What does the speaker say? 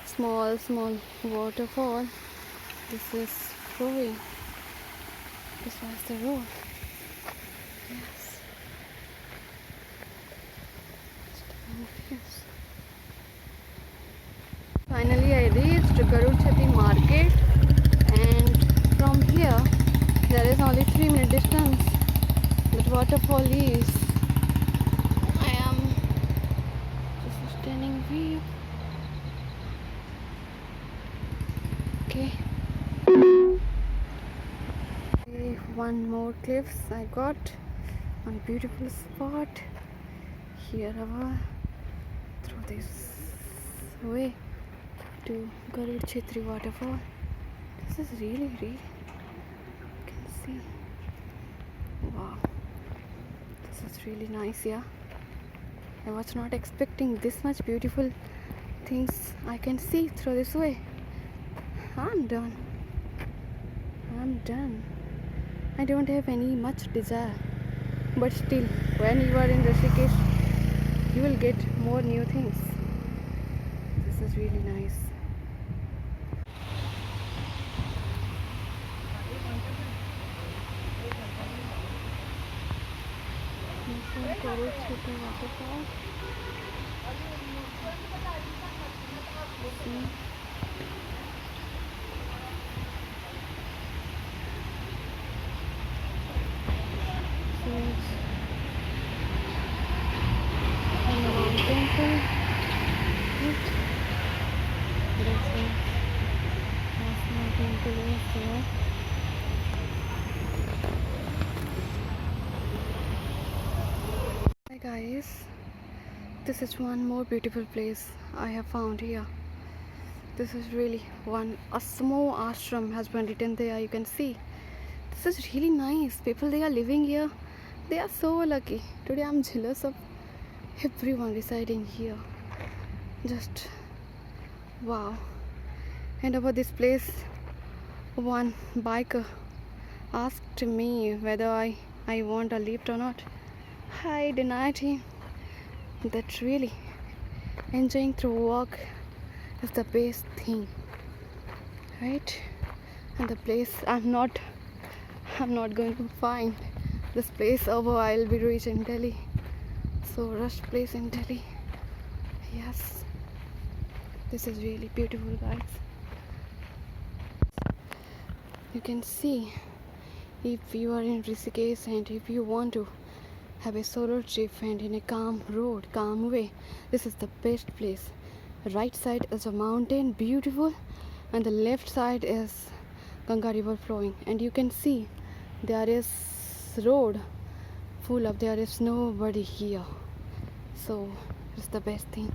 Small waterfall. This is flowing. This was the road. Yes. Yes. Finally, I reached Garud Cheti market, and from here there is only 3-minute distance. That waterfall is. I am just standing here. Okay. One more cliffs I got. One beautiful spot. Here our through this way to Garud Cheti Waterfall. This is really you can see. Wow, this is really nice. Yeah, I was not expecting this much beautiful things I can see through this way. I'm done. I don't have any much desire, but still, when you are in Rishikesh, you will get more new things. This is really nice. Garud Cheti Waterfall. Hi guys, this is one more beautiful place I have found here. This is really a small ashram has been written there. You can see this is really nice. People, they are living here. They are so lucky. Today I'm jealous of everyone residing here. Just wow. And about this place, one biker asked me whether I want a lift or not. I denied him. That really enjoying through walk is the best thing, right? And the place I'm not going to find this place over. I'll be reaching Delhi. So rush place in Delhi. Yes, this is really beautiful, guys. You can see, if you are in Rishikesh and if you want to have a solo trip and in a calm way, this is the best place. Right side is a mountain, beautiful, and the left side is Ganga River flowing, and you can see there is road full of, there is nobody here, so it's the best thing.